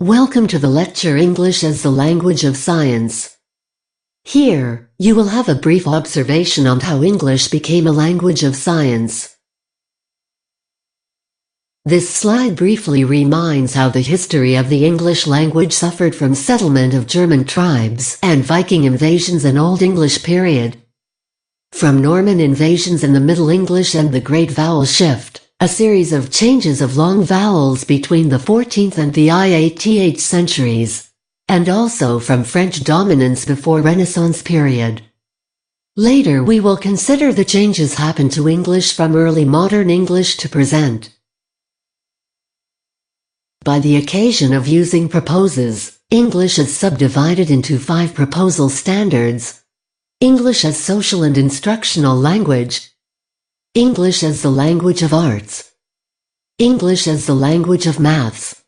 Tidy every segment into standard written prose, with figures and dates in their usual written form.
Welcome to the lecture English as the Language of Science. Here, you will have a brief observation on how English became a language of science. This slide briefly reminds how the history of the English language suffered from settlement of German tribes and Viking invasions in Old English period. From Norman invasions in the Middle English and the Great Vowel Shift, a series of changes of long vowels between the 14th and the IATH centuries, and also from French dominance before Renaissance period. Later we will consider the changes happened to English from early modern English to present. By the occasion of using proposes, English is subdivided into 5 proposal standards: English as social and instructional language, English as the language of arts, English as the language of maths,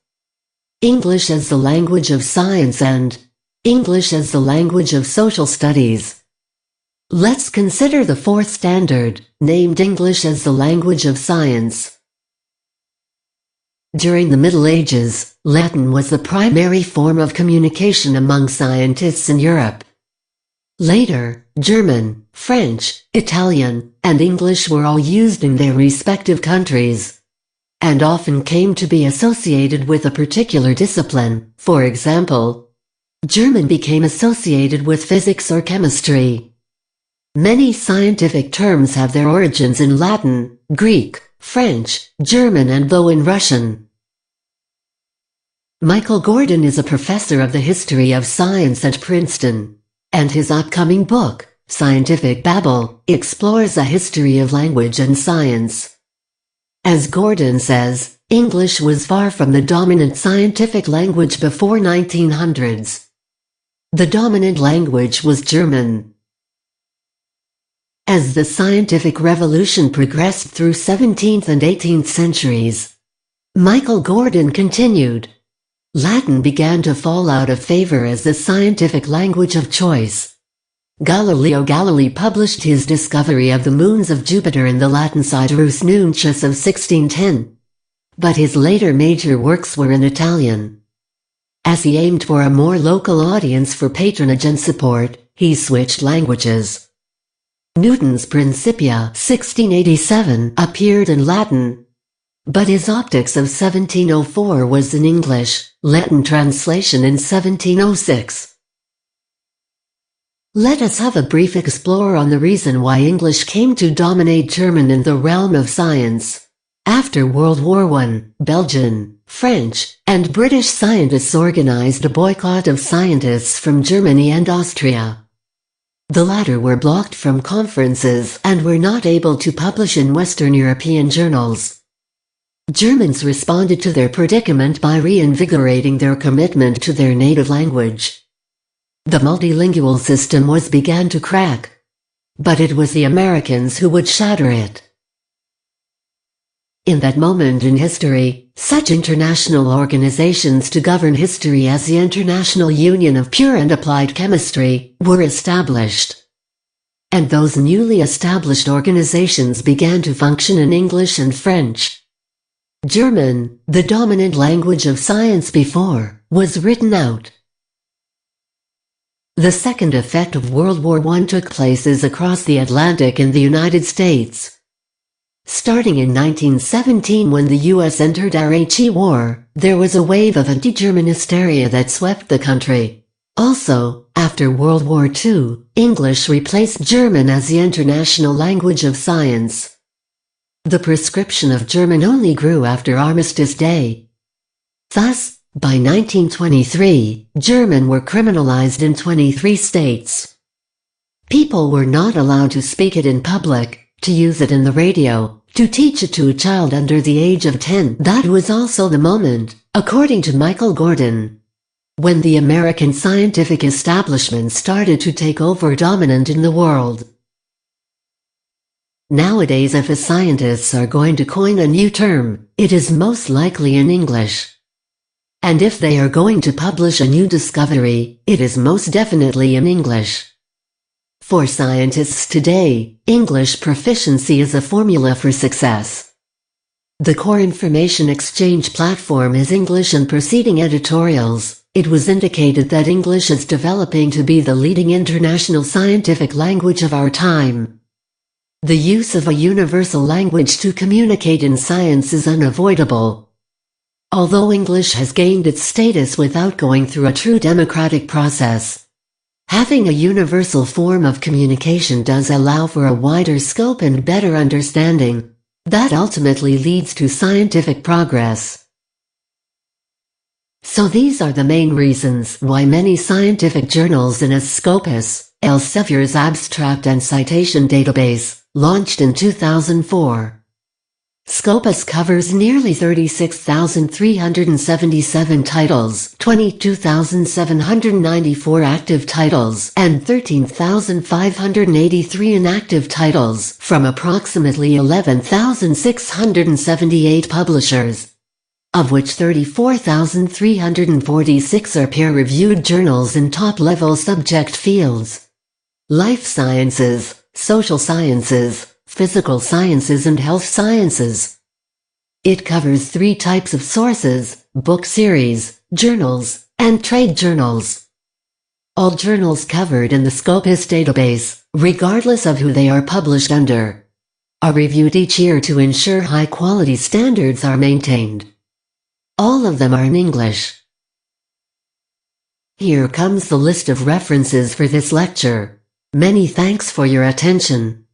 English as the language of science, and English as the language of social studies. Let's consider the 4th standard, named English as the language of science. During the Middle Ages, Latin was the primary form of communication among scientists in Europe. Later, German, French, Italian, and English were all used in their respective countries, and often came to be associated with a particular discipline. For example, German became associated with physics or chemistry. Many scientific terms have their origins in Latin, Greek, French, German, and though in Russian. Michael Gordon is a professor of the history of science at Princeton, and his upcoming book, Scientific Babble, explores a history of language and science. As Gordon says, English was far from the dominant scientific language before 1900s. The dominant language was German. As the scientific revolution progressed through 17th and 18th centuries, Michael Gordon continued, Latin began to fall out of favor as the scientific language of choice. Galileo Galilei published his discovery of the moons of Jupiter in the Latin Siderus Nuncius of 1610. But his later major works were in Italian. As he aimed for a more local audience for patronage and support, he switched languages. Newton's Principia 1687 appeared in Latin, but his Optics of 1704 was in English, Latin translation in 1706. Let us have a brief explore on the reason why English came to dominate German in the realm of science. After World War I, Belgian, French, and British scientists organized a boycott of scientists from Germany and Austria. The latter were blocked from conferences and were not able to publish in Western European journals. Germans responded to their predicament by reinvigorating their commitment to their native language. The multilingual system began to crack, but it was the Americans who would shatter it. In that moment in history, such international organizations to govern history as the International Union of Pure and Applied Chemistry were established. And those newly established organizations began to function in English and French. German, the dominant language of science before, was written out. The second effect of World War I took places across the Atlantic in the United States. Starting in 1917 when the U.S. entered our HE war, there was a wave of anti-German hysteria that swept the country. Also, after World War II, English replaced German as the international language of science. The prescription of German only grew after Armistice Day. Thus, by 1923, German were criminalized in 23 states. People were not allowed to speak it in public, to use it in the radio, to teach it to a child under the age of 10. That was also the moment, according to Michael Gordon, when the American scientific establishment started to take over dominant in the world. Nowadays, if scientists are going to coin a new term, it is most likely in English. And if they are going to publish a new discovery, it is most definitely in English. For scientists today, English proficiency is a formula for success. The core information exchange platform is English, and preceding editorials, it was indicated that English is developing to be the leading international scientific language of our time. The use of a universal language to communicate in science is unavoidable. Although English has gained its status without going through a true democratic process, having a universal form of communication does allow for a wider scope and better understanding that ultimately leads to scientific progress. So these are the main reasons why many scientific journals in as Scopus, Elsevier's abstract and citation database, launched in 2004. Scopus covers nearly 36,377 titles, 22,794 active titles, and 13,583 inactive titles from approximately 11,678 publishers, of which 34,346 are peer-reviewed journals in top-level subject fields: life sciences, social sciences, physical sciences, and health sciences. It covers 3 types of sources: book series, journals, and trade journals. All journals covered in the Scopus database, regardless of who they are published under, are reviewed each year to ensure high-quality standards are maintained. All of them are in English. Here comes the list of references for this lecture. Many thanks for your attention.